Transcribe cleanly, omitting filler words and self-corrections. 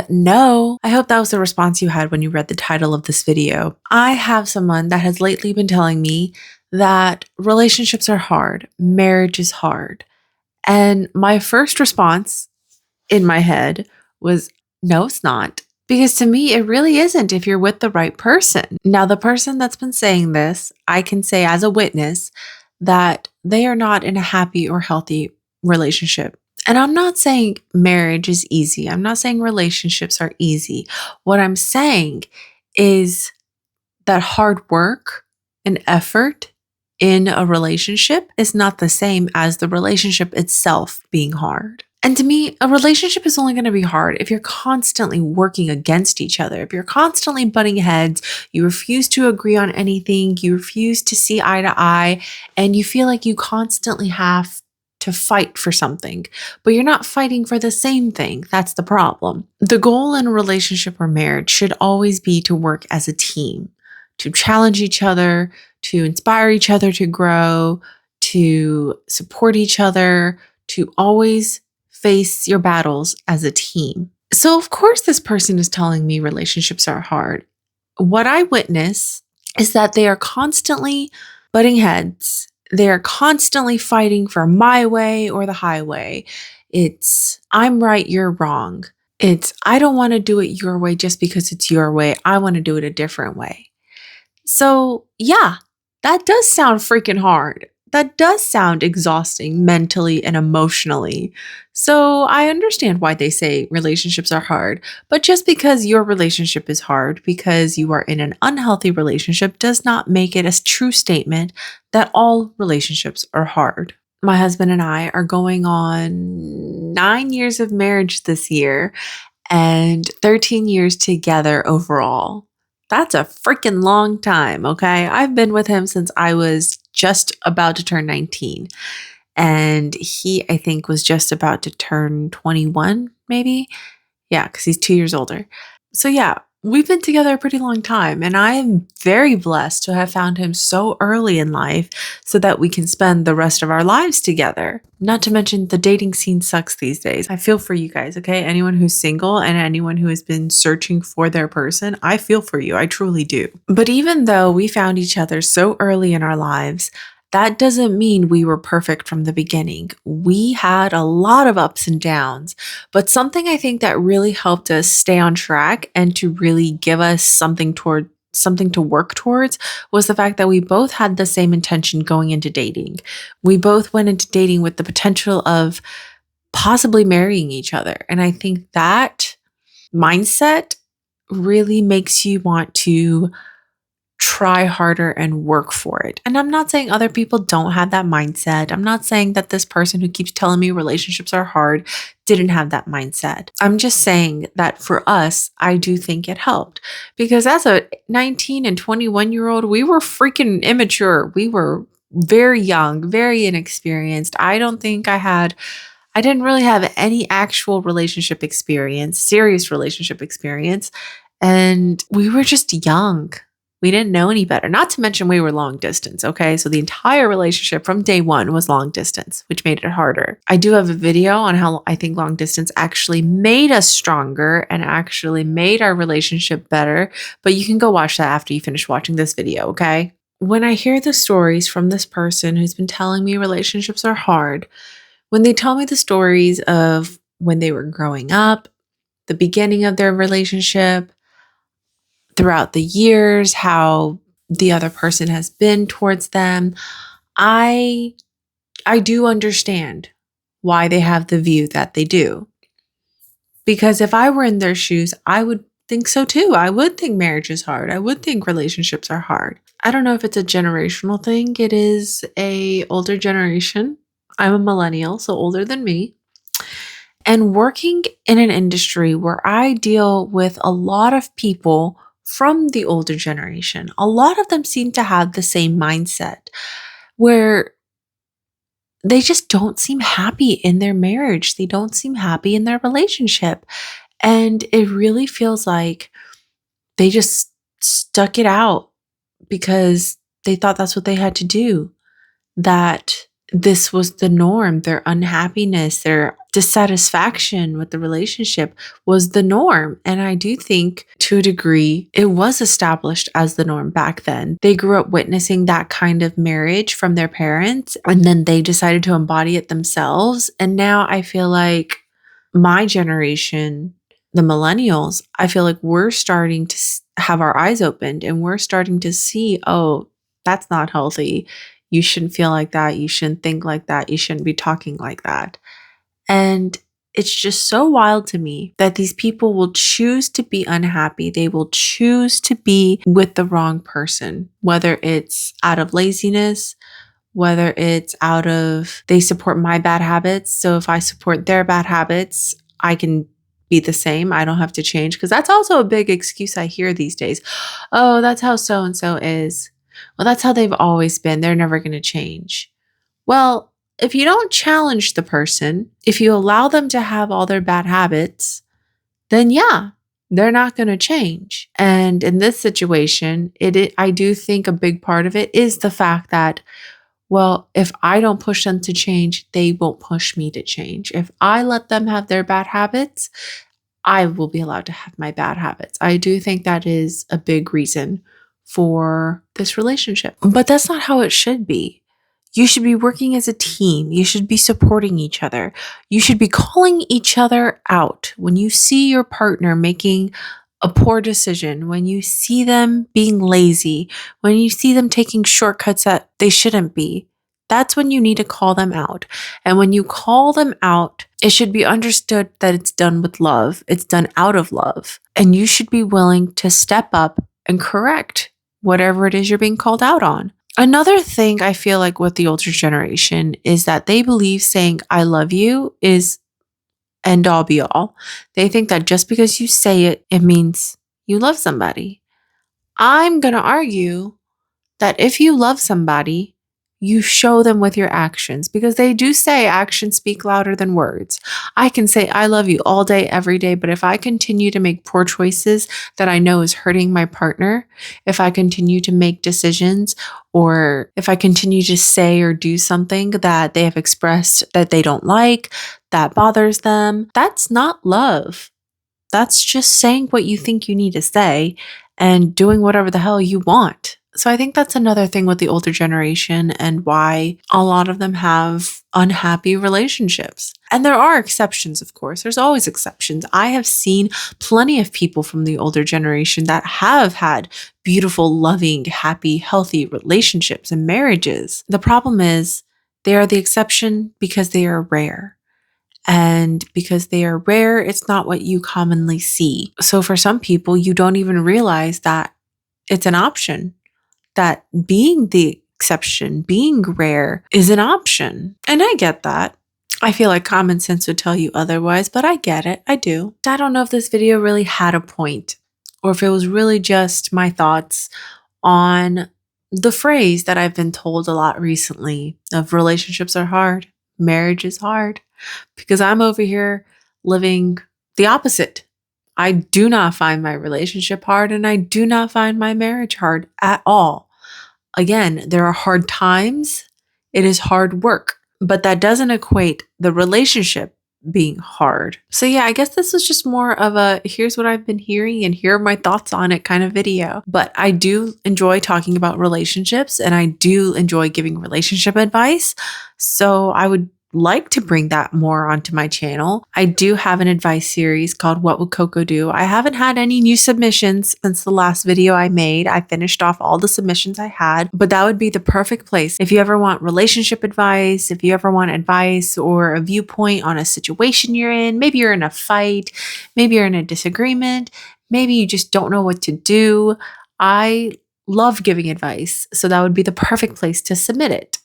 No, I hope that was the response you had when you read the title of this video. I have someone that has lately been telling me that relationships are hard, marriage is hard. And my first response in my head was, no, it's not. Because to me, it really isn't if you're with the right person. Now, the person that's been saying this, I can say as a witness that they are not in a happy or healthy relationship. And I'm not saying marriage is easy. I'm not saying relationships are easy. What I'm saying is that hard work and effort in a relationship is not the same as the relationship itself being hard. And to me, a relationship is only going to be hard if you're constantly working against each other. If you're constantly butting heads, you refuse to agree on anything, you refuse to see eye to eye, and you feel like you constantly have to fight for something, but you're not fighting for the same thing. That's the problem. The goal in a relationship or marriage should always be to work as a team, to challenge each other, to inspire each other to grow, to support each other, to always face your battles as a team. So, of course, this person is telling me relationships are hard. What I witness is that they are constantly butting heads. They're constantly fighting for my way or the highway. It's, I'm right, you're wrong. It's, I don't want to do it your way just because it's your way. I want to do it a different way. So, yeah, that does sound freaking hard. That does sound exhausting mentally and emotionally. So, I understand why they say relationships are hard. But just because your relationship is hard, because you are in an unhealthy relationship, does not make it a true statement that all relationships are hard. My husband and I are going on 9 years of marriage this year and 13 years together overall. That's a freaking long time, okay? I've been with him since I was just about to turn 19. And he, I think, was just about to turn 21, maybe. Yeah, because he's 2 years older. So, yeah, we've been together a pretty long time. And I am very blessed to have found him so early in life so that we can spend the rest of our lives together. Not to mention, the dating scene sucks these days. I feel for you guys, okay? Anyone who's single and anyone who has been searching for their person, I feel for you. I truly do. But even though we found each other so early in our lives, that doesn't mean we were perfect from the beginning. We had a lot of ups and downs, but something I think that really helped us stay on track and to really give us something to work towards was the fact that we both had the same intention going into dating. We both went into dating with the potential of possibly marrying each other. And I think that mindset really makes you want to try harder and work for it. And I'm not saying other people don't have that mindset. I'm not saying that this person who keeps telling me relationships are hard didn't have that mindset. I'm just saying that for us, I do think it helped because as a 19 and 21-year-old, we were freaking immature. We were very young, very inexperienced. I didn't really have any actual relationship experience, serious relationship experience. And we were just young. We didn't know any better. Not to mention we were long distance, okay? So the entire relationship from day one was long distance, which made it harder. I do have a video on how I think long distance actually made us stronger and actually made our relationship better, but you can go watch that after you finish watching this video, okay? When I hear the stories from this person who's been telling me relationships are hard, when they tell me the stories of when they were growing up, the beginning of their relationship, throughout the years, how the other person has been towards them, I do understand why they have the view that they do. Because if I were in their shoes, I would think so too. I would think marriage is hard. I would think relationships are hard. I don't know if it's a generational thing. It is a older generation. I'm a millennial, so older than me. And working in an industry where I deal with a lot of people from the older generation, a lot of them seem to have the same mindset where they just don't seem happy in their marriage. They don't seem happy in their relationship. And it really feels like they just stuck it out because they thought that's what they had to do, that this was the norm, their unhappiness, their dissatisfaction with the relationship was the norm. And I do think to a degree it was established as the norm back then. They grew up witnessing that kind of marriage from their parents, and then they decided to embody it themselves. And now I feel like my generation, the millennials, I feel like we're starting to have our eyes opened and we're starting to see, oh, that's not healthy. You shouldn't feel like that. You shouldn't think like that. You shouldn't be talking like that. And it's just so wild to me that these people will choose to be unhappy. They will choose to be with the wrong person, whether it's out of laziness, whether it's out of they support my bad habits. So if I support their bad habits, I can be the same. I don't have to change, because that's also a big excuse I hear these days. Oh, that's how so and so is. Well, that's how they've always been. They're never going to change. Well, if you don't challenge the person, if you allow them to have all their bad habits, then yeah, they're not going to change. And in this situation, I do think a big part of it is the fact that, well, if I don't push them to change, they won't push me to change. If I let them have their bad habits, I will be allowed to have my bad habits. I do think that is a big reason for this relationship. But that's not how it should be. You should be working as a team. You should be supporting each other. You should be calling each other out when you see your partner making a poor decision, when you see them being lazy, when you see them taking shortcuts that they shouldn't be. That's when you need to call them out. And when you call them out, it should be understood that it's done with love. It's done out of love. And you should be willing to step up and correct whatever it is you're being called out on. Another thing I feel like with the older generation is that they believe saying I love you is end all be all. They think that just because you say it, it means you love somebody. I'm going to argue that if you love somebody, you show them with your actions, because they do say actions speak louder than words. I can say I love you all day, every day, but if I continue to make poor choices that I know is hurting my partner, if I continue to make decisions, or if I continue to say or do something that they have expressed that they don't like, that bothers them, that's not love. That's just saying what you think you need to say and doing whatever the hell you want. So I think that's another thing with the older generation and why a lot of them have unhappy relationships. And there are exceptions, of course. There's always exceptions. I have seen plenty of people from the older generation that have had beautiful, loving, happy, healthy relationships and marriages. The problem is they are the exception because they are rare. And because they are rare, it's not what you commonly see. So for some people, you don't even realize that it's an option, that being the exception, being rare is an option. And I get that. I feel like common sense would tell you otherwise, but I get it. I do. I don't know if this video really had a point or if it was really just my thoughts on the phrase that I've been told a lot recently of relationships are hard, marriage is hard, because I'm over here living the opposite. I do not find my relationship hard and I do not find my marriage hard at all. Again, there are hard times. It is hard work, but that doesn't equate the relationship being hard. So yeah, I guess this was just more of a here's what I've been hearing and here are my thoughts on it kind of video. But I do enjoy talking about relationships and I do enjoy giving relationship advice. So I would like to bring that more onto my channel. I do have an advice series called What Would Coco Do? I haven't had any new submissions since the last video I made. I finished off all the submissions I had, but that would be the perfect place. If you ever want relationship advice, if you ever want advice or a viewpoint on a situation you're in, maybe you're in a fight, maybe you're in a disagreement, maybe you just don't know what to do. I love giving advice, so that would be the perfect place to submit it.